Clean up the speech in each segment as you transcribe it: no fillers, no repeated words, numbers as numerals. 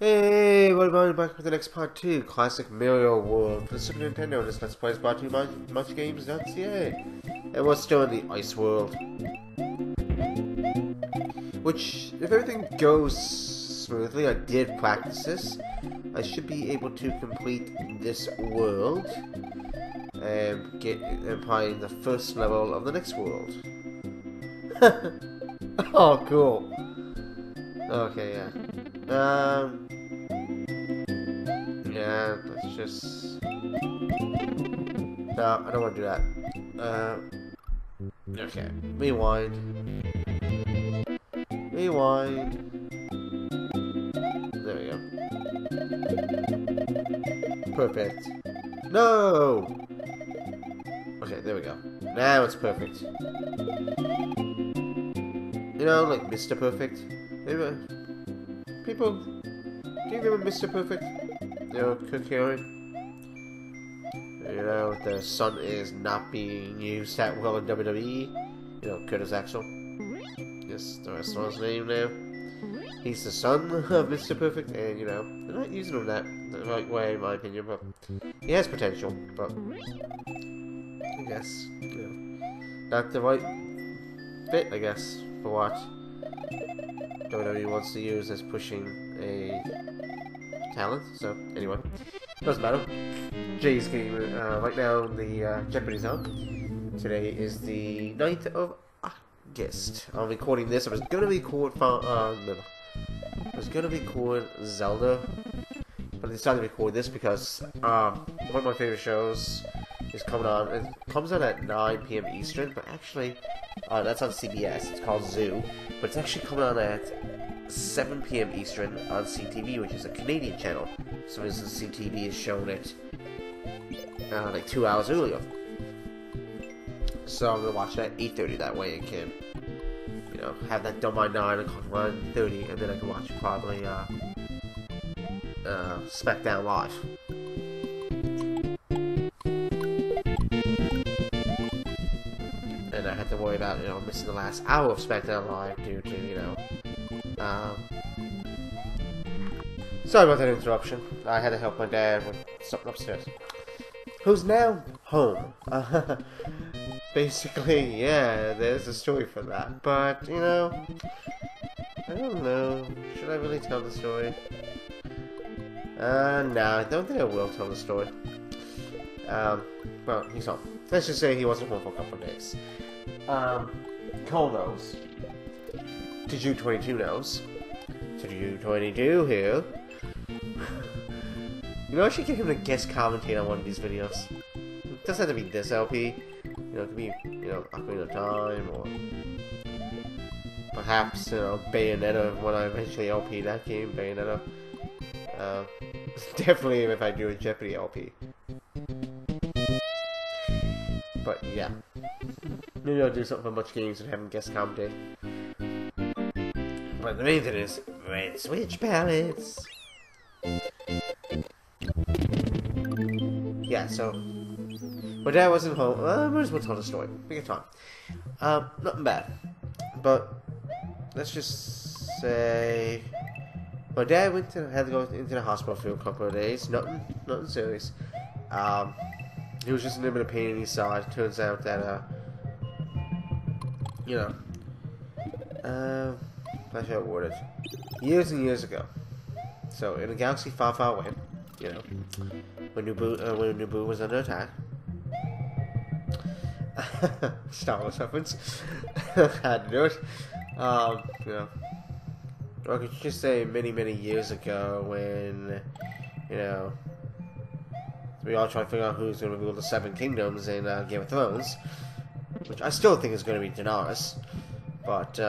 Hey, welcome back with the next part 2, Classic Mario World for the Super Nintendo. This Let's Play is brought to you by MuchGames.ca. And we're still in the Ice World. Which, if everything goes smoothly, I did practice this. I should be able to complete this world and get probably the first level of the next world. Oh, cool. Okay, yeah. Yeah, let's just... No, I don't want to do that. Okay. Rewind. Rewind. There we go. Perfect. No! Okay, there we go. Now it's perfect. You know, like Mr. Perfect? Maybe... People... Do you remember Mr. Perfect? You know, Cook Hearing? You know, the son is not being used that well in WWE. You know, Curtis Axel. Yes, the wrestler's name now. He's the son of Mr. Perfect, and you know, they're not using him that the right way, in my opinion, but he has potential, but I guess, you know, not the right fit, I guess, for what WWE wants to use as pushing a talent. So anyway, doesn't matter. Jay's game right now. The Jeopardy's on. Today is the 9th of August. I'm recording this. I was gonna record Zelda, but I decided to record this because one of my favorite shows is coming on. It comes on at 9 p.m. Eastern, but actually that's on CBS. It's called Zoo, but it's actually coming on at 7 p.m. Eastern on CTV, which is a Canadian channel. So this CTV is showing it like 2 hours earlier. So I'm gonna watch it at 8:30. That way I can, you know, have that done by 9 o'clock, 9:30, and then I can watch probably SmackDown Live. And I had to worry about, you know, missing the last hour of SmackDown Live due to, you know, sorry about that interruption. I had to help my dad with something upstairs, who's now home. Basically, yeah, there's a story for that. But, you know, I don't know. Should I really tell the story? No, I don't think I will tell the story. Well, he's home. Let's just say he wasn't home for a couple of days. Cole knows. Tiju22 knows. Tiju22 here. You know, I should get him to guest commentate on one of these videos. It doesn't have to be this LP. You know, it could be, you know, Ocarina of Time, or perhaps, you know, Bayonetta, when I eventually LP that game, Bayonetta. Definitely if I do a Jeopardy LP. But, yeah. Maybe I'll do something for Much Games and have him guest commentate. But the main thing is, Red Switch palettes! Yeah, so... my dad wasn't home. Might as well tell the story. We can talk. Nothing bad. But, let's just say... my dad had to go into the hospital for a couple of days. Nothing serious. He was just a little bit of pain in his side. Turns out that, you know... how should I word it? Years and years ago. So, in a galaxy far, far away, you know, when Naboo was under attack. Star Wars reference. Had to do it. You know, or I could just say many years ago when, you know, we all try to figure out who's going to rule the Seven Kingdoms in Game of Thrones, which I still think is going to be Daenerys. But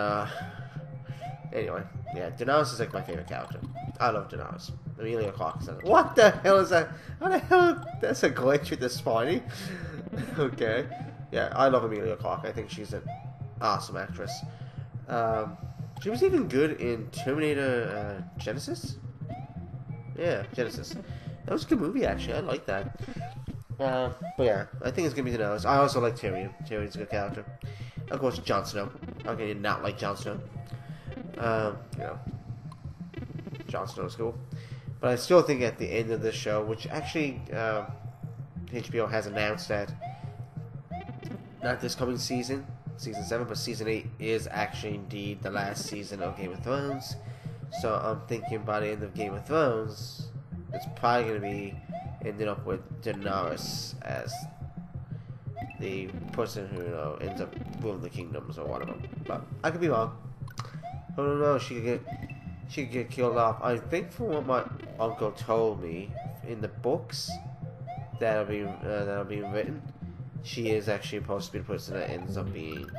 anyway, yeah, Daenerys is like my favorite character. I love Daenerys. Emilia Clarke is like, what the hell is that? How the hell? That's a glitch with the spiny. Okay. Yeah, I love Emilia Clarke. I think she's an awesome actress. She was even good in Terminator Genesis? Yeah, Genesis. That was a good movie, actually. I like that. But yeah, I think it's going to be Daenerys. I also like Tyrion. Tyrion's a good character. Of course, Jon Snow. How can you not like Jon Snow? You know, Jon Snow is cool. But I still think at the end of the show, which actually HBO has announced that not this coming season, season 7, but season 8 is actually indeed the last season of Game of Thrones. So I'm thinking by the end of Game of Thrones, it's probably going to be ending up with Daenerys as the person who ends up ruling the kingdoms or whatever. But I could be wrong. I don't know. She could get killed off. I think from what my uncle told me in the books that are being written, she is actually supposed to be the person that ends up being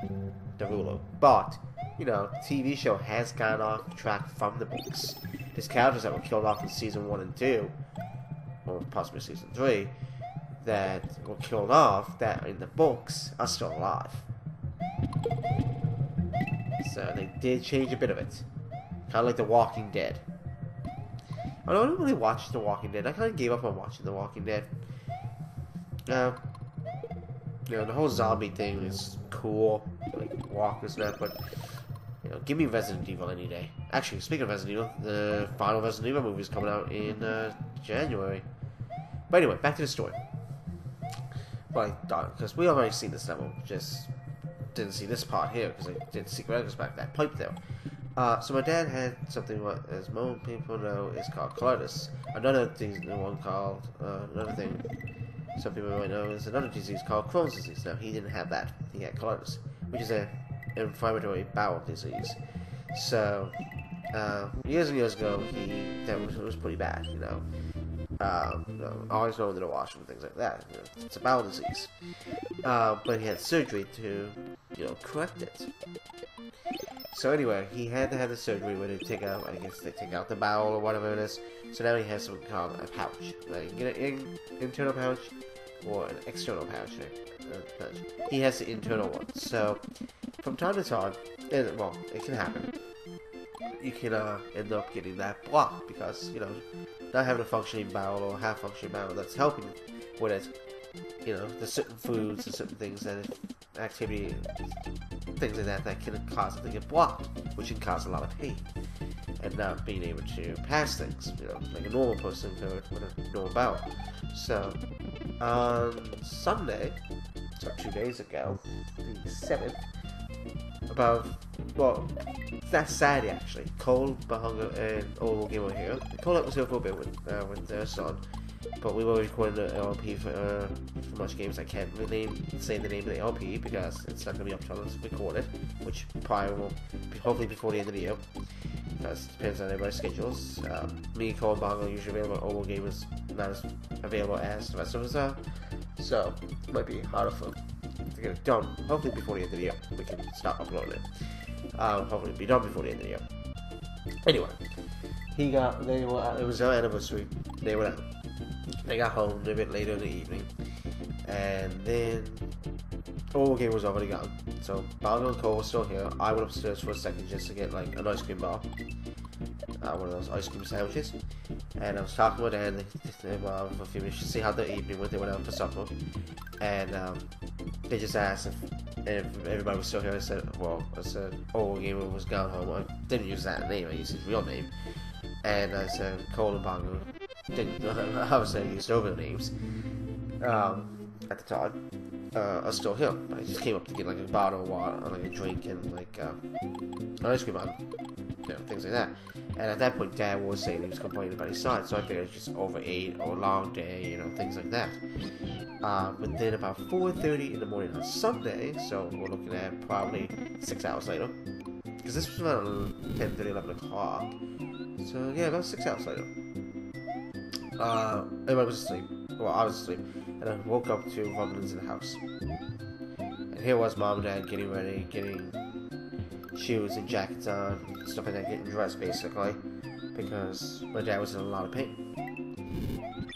the ruler. But TV show has gone off track from the books. These characters that were killed off in season 1 and 2, or possibly season 3, that were killed off, that in the books are still alive. So they did change a bit of it. Kind of like The Walking Dead. I don't really watch The Walking Dead. I kind of gave up on watching The Walking Dead. The whole zombie thing is cool, like walkers and that, but give me Resident Evil any day. Actually, speaking of Resident Evil, the final Resident Evil movie is coming out in January. But anyway, back to the story. Because we already seen this level, just didn't see this part here because I didn't see Gregor's back that pipe there. So my dad had something what, as most people know, is called colitis. Another thing some people might know is another disease called Crohn's disease. Now he didn't have that; he had colitis, which is an inflammatory bowel disease. So years and years ago, it was pretty bad. Always going to the washroom and things like that. It's a bowel disease. But he had surgery to, correct it. So anyway, he had to have the surgery where they take out the bowel or whatever it is. So now he has something called a pouch. Now you can get an internal pouch or an external pouch. He has the internal one. So from time to time, it can happen. You can end up getting that blocked because, not having a functioning bowel or half-functioning bowel that's helping with it. There's certain foods and certain things that activity, things like that can cause it to get blocked, which can cause a lot of pain and not being able to pass things, like a normal person could with a normal bowel. So, on Sunday, so 2 days ago, the 7th, that's Saturday actually. Cole, Bahunga, and Old Gamer here. Cole was here for a bit with their son, but we were recording the LP for much games. I can't really say the name of the LP because it's not going to be up till it's recorded, which probably will be hopefully before the end of the year. Because it depends on everybody's schedules. Me, Cole, and Bahunga are usually available. Old Gamers not as available as the rest of us are, so it might be harder to get it done. Hopefully before the end of the year we can start uploading it. Hopefully it'll be done before the end of the year. Anyway, it was their anniversary. They went out. They got home a bit later in the evening, and then all game was already gone. So Bargo and Cole were still here. I went upstairs for a second just to get like an ice cream bar, one of those ice cream sandwiches, and I was talking with Dan for a few minutes to see how the evening went. They went out for supper, and they just asked if everybody was still here. I said, oh, Gamer was gone home. I didn't use that name, I used his real name. And I said, Cole and Bongo didn't, obviously I used over names, at the time, are still here. I just came up to get like a bottle of water, like a drink, and like, an ice cream on, things like that. And at that point, Dad was saying he was complaining about his son, so I figured just overate or a long day, things like that. But then about 4:30 in the morning on Sunday, so we're looking at probably 6 hours later, because this was around 10:30, 11 o'clock. So yeah, about 6 hours later. Everybody was asleep. Well, I was asleep, and I woke up to rumblings in the house. And here was Mom and Dad getting ready, getting shoes and jackets on, stuff like that, getting dressed basically, because my dad was in a lot of pain.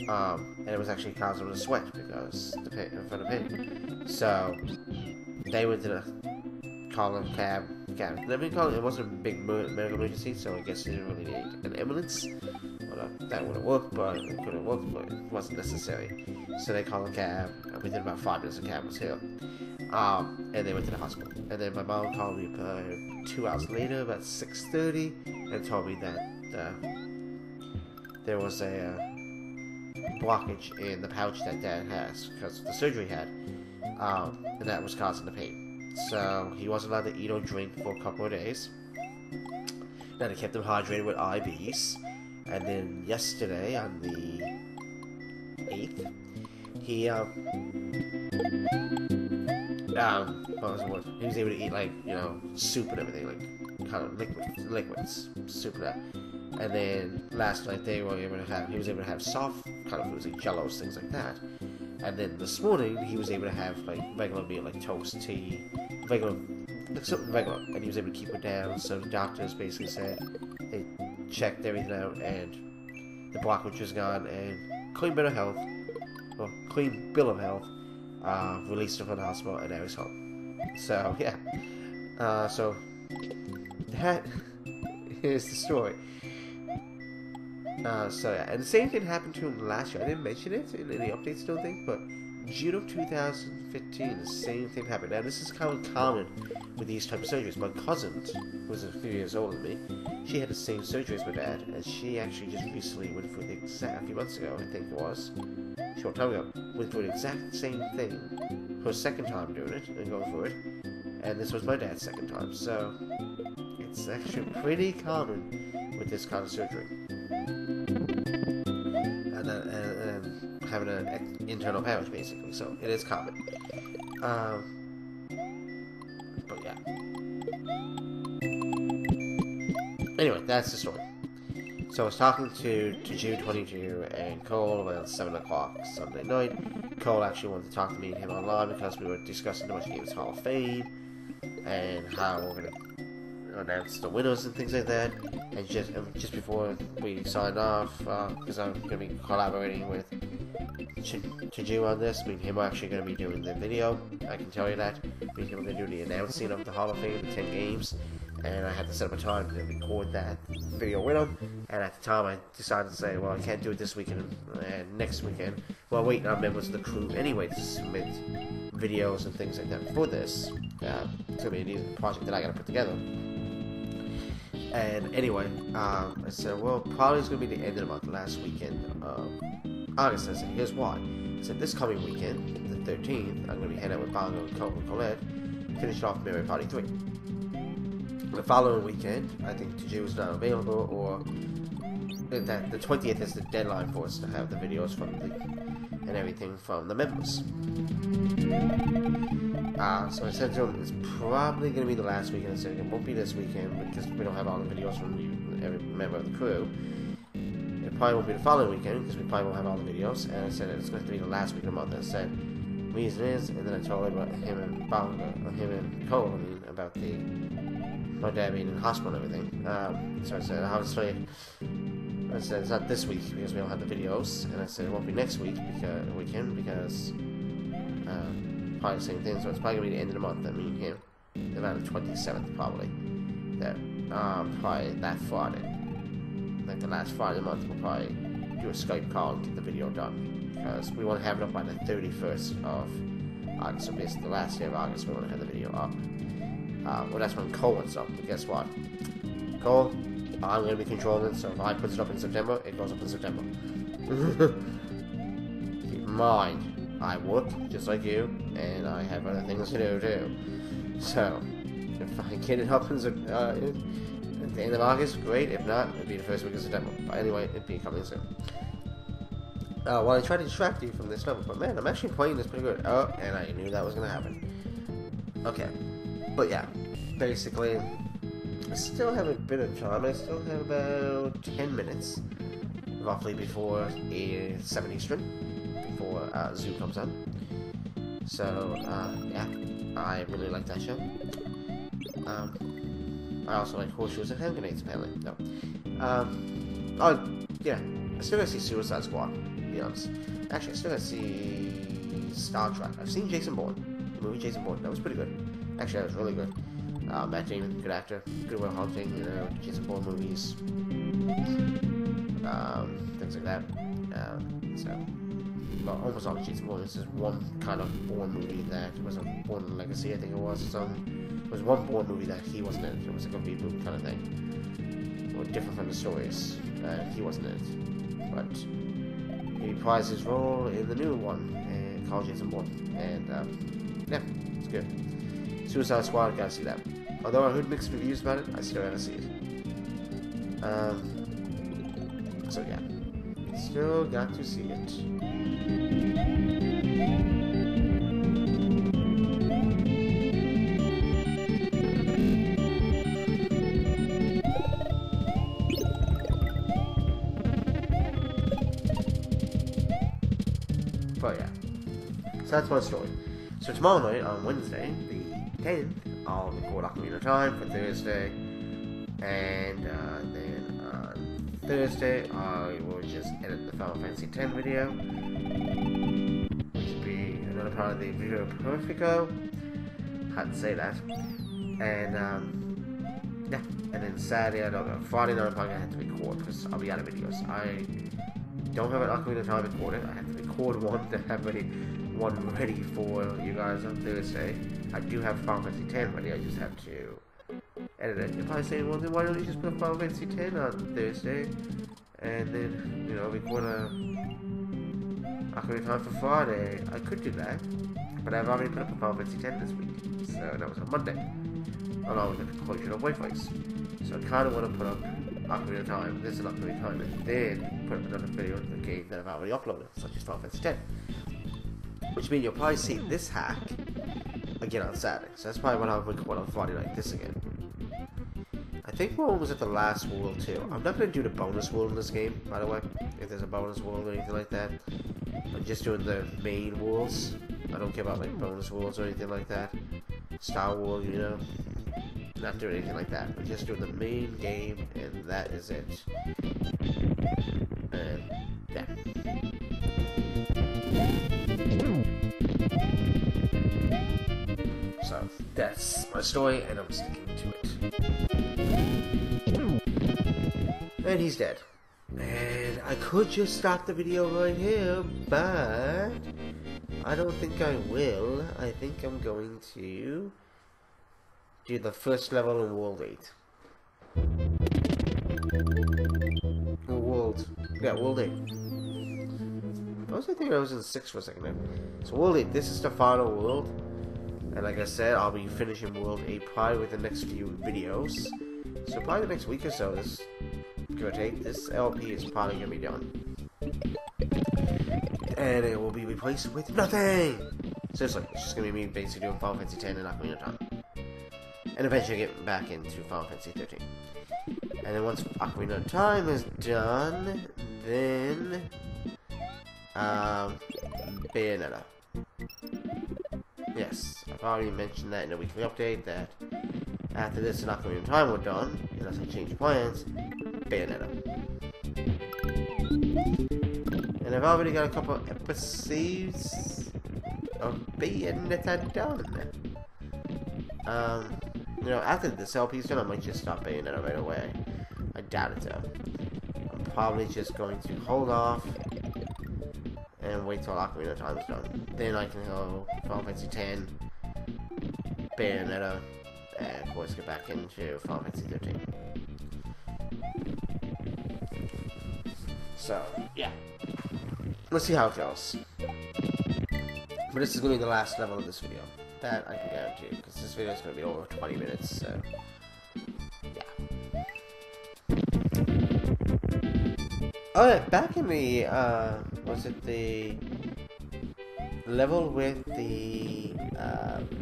And it was actually causing him to sweat because the pain, from the pain. So they went to call a cab. It wasn't a big medical emergency, so I guess they didn't really need an ambulance. Well, that would have worked, but it could have worked, but it wasn't necessary. So they called a cab, and within about 5 minutes, the cab was here. And they went to the hospital. And then my mom called me 2 hours later, about 6:30, and told me that there was a blockage in the pouch that Dad has because of the surgery he had, and that was causing the pain. So he wasn't allowed to eat or drink for a couple of days. Then I kept him hydrated with IVs, and then yesterday on the 8th, he he was able to eat, like, you know, soup and everything, like kind of liquids, soup and that. And then last night he was able to have soft kind of foods like jellos, things like that. And then this morning he was able to have like regular meal, like toast, tea, like something regular, and he was able to keep it down. So the doctors basically said they checked everything out, and the blockage was gone, and clean bill of health, released him from the hospital, and now he's home. So yeah, so that is the story. So yeah, and the same thing happened to him last year. I didn't mention it in any updates, don't think, but June of 2015, the same thing happened. Now this is kind of common with these type of surgeries. My cousin, who was a few years older than me, she had the same surgery as my dad, and she actually just recently went through the exact, a few months ago, I think it was, a short time ago, went through the exact same thing, her second time doing it, and going through it, and this was my dad's second time, so it's actually pretty common with this kind of surgery. And having an internal pouch, basically, so it is common. But yeah. Anyway, that's the story. So I was talking to June 22 and Cole around 7 o'clock Sunday night. Cole actually wanted to talk to me and him online because we were discussing the Much Games Hall of Fame and how we're going to announce the winners and things like that. And just before we signed off, because I'm going to be collaborating with Chiju on this, me and him are actually going to be doing the video. I can tell you that. Me and him are going to do the announcing of the Hall of Fame, the 10 games. And I had to set up a time to record that video with him. And at the time, I decided to say, well, I can't do it this weekend and next weekend. Well, waiting on members of the crew anyway to submit videos and things like that for this. It's going to be a project that I got to put together. And anyway, I said, well, probably it's going to be the end of the month, last weekend of August. I said, here's why. I said, this coming weekend, the 13th, I'm going to be heading out with Bongo and Colette, finish off Mario Party 3. The following weekend, I think Tiju is not available, or that the 20th is the deadline for us to have the videos from and everything from the members. So I said to him, it's probably going to be the last weekend. I said, it won't be this weekend because we don't have all the videos from every member of the crew. It probably won't be the following weekend because we probably won't have all the videos. And I said, it's going to be the last week of the month. And I said, the reason is, and then I told him about him and Cole, about my dad being in the hospital and everything. So I said, obviously, it's not this week because we don't have the videos, and I said it won't be next week because probably the same thing. So it's probably gonna be the end of the month. I mean, him around the 27th probably. That probably that Friday, like the last Friday of the month, we'll probably do a Skype call and get the video done because we want to have it up by the 31st of August. So basically, the last day of August, we want to have the video up. Well, that's when Cole wants up, but guess what? Cole, I'm going to be controlling it, so if I put it up in September, it goes up in September. Keep in mind, I work just like you, and I have other things to do too. So, if I get it up at the end of August, great. If not, it'll be the first week of September. But anyway, it'll be coming soon. Well, I tried to distract you from this level, but man, I'm actually playing this pretty good. Oh, and I knew that was going to happen. Okay. But yeah, basically, I still have a bit of time. I still have about 10 minutes, roughly, before 7 Eastern, before Zoo comes on. So, yeah, I really like that show. I also like horseshoes and hand grenades, apparently. No. Oh, yeah, I still gotta see Suicide Squad, to be honest. Actually, I still gotta see Star Trek. I've seen Jason Bourne, the movie Jason Bourne. That was pretty good. Actually, that was really good. Matt Damon, good actor. Good Will Hunting, Jason Bourne movies. Things like that. Well, almost all the Jason Bourne. This is one kind of Bourne movie that was a Bourne Legacy, I think it was. It was one Bourne movie that he wasn't in. It was like a reboot kind of thing. Or different from the stories. He wasn't in it. but he reprised his role in the new one, and called Jason Bourne, and yeah, it's good. Suicide Squad, gotta see that. Although I heard mixed reviews about it, I still gotta see it. So yeah, still got to see it. But yeah, so that's my story. So tomorrow night, on Wednesday, the 10th, I'll record Ocarina of Time for Thursday, and then on Thursday, I will just edit the Final Fantasy X video, which will be another part of the Video Perfecto. Had to say that. And yeah, and then Saturday, I don't know, Friday night I'm probably gonna have to record because I'll be out of videos. I don't have an Ocarina of Time recorded. I have to record one to have one ready for you guys on Thursday. I do have Final Fantasy X ready, I just have to edit it. You're probably saying, well then why don't you just put Final Fantasy X on Thursday and then, you know, record a Ocarina of Time for Friday. I could do that, but I've already put up a Final Fantasy X this week, so that was on Monday, along with the conclusion of Wayface. So I kind of want to put up Ocarina of Time, this is Ocarina of Time, and then put up another video of the game that I've already uploaded, such as Final Fantasy X. Which means you'll probably see this hack again on Saturday. So that's probably what I'll record on Friday night, this again. I think we're almost at the last world too. I'm not going to do the bonus world in this game, by the way, if there's a bonus world or anything like that. I'm just doing the main worlds. I don't care about like bonus worlds or anything like that. Star Wars, you know. Not doing anything like that. I'm just doing the main game, and that is it. And yeah. So that's my story, and I'm sticking to it. And he's dead. And I could just stop the video right here, but I don't think I will. I think I'm going to do the first level in World 8. World 8. I was thinking I was in 6 for a second there. So World 8, this is the final world. And like I said, I'll be finishing World 8 probably with the next few videos. So probably the next week or so, this, give or take, this LP is probably going to be done. And it will be replaced with nothing! Seriously, it's just going to be me basically doing Final Fantasy X and Ocarina of Time. And eventually get back into Final Fantasy 13. And then once Ocarina of Time is done, then Bayonetta. Yes, I've already mentioned that in a weekly update that after this and Ocarina of Time were done, unless I change plans, Bayonetta. And I've already got a couple of episodes of Bayonetta done. You know, after this LP's done, I might just stop Bayonetta right away. I doubt it though. I'm probably just going to hold off and wait till Ocarina of Time is done. Then I can go Final Fantasy X, Bayonetta, and of course get back into Final Fantasy 13. So, yeah. Let's see how it goes. But this is going to be the last level of this video. That I can guarantee, because this video is going to be over 20 minutes, so yeah. Oh yeah, back in the, was it the level with the,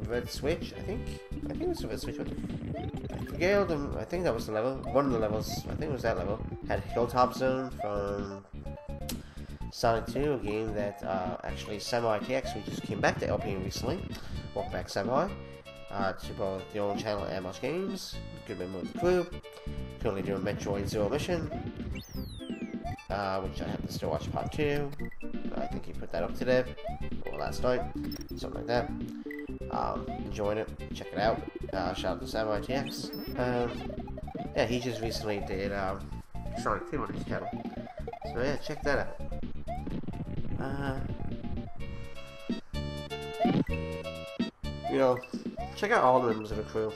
red switch, I think it was the red switch one. I forget them, I think that was the level, one of the levels, I think it was that level, had Hilltop Zone from Sonic 2, a game that, actually Samurai TX, we just came back to LP recently. Welcome back, Samurai, to both the old channel and Mouse Games. Good member of the crew. Currently doing Metroid Zero Mission, which I have to still watch part 2. I think he put that up today, or last night, something like that. Enjoying it, check it out. Shout out to Samurai TX. Yeah, he just recently did Sonic 2 on his channel. So yeah, check that out. You know, check out all the members of the crew.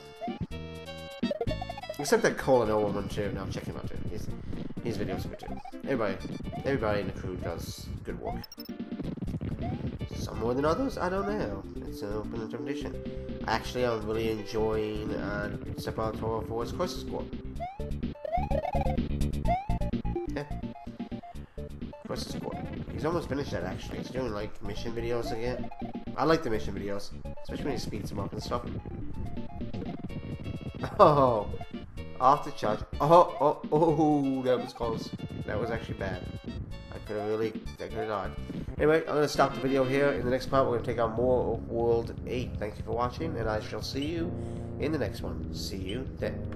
Except that Cole and Owen one too. No, check him out too. His videos are good too. everybody in the crew does good work. Some more than others, I don't know. It's an open interpretation. Actually, I'm really enjoying Separator for his Crisis Core. Yeah. Crisis Core. He's almost finished that, actually. He's doing, like, mission videos again. I like the mission videos, especially when he speeds them up and stuff. Oh, off the charge. Oh, that was close. That was actually bad. I could have died. Anyway, I'm going to stop the video here. In the next part, we're going to take on more of World 8. Thank you for watching, and I shall see you in the next one. See you then.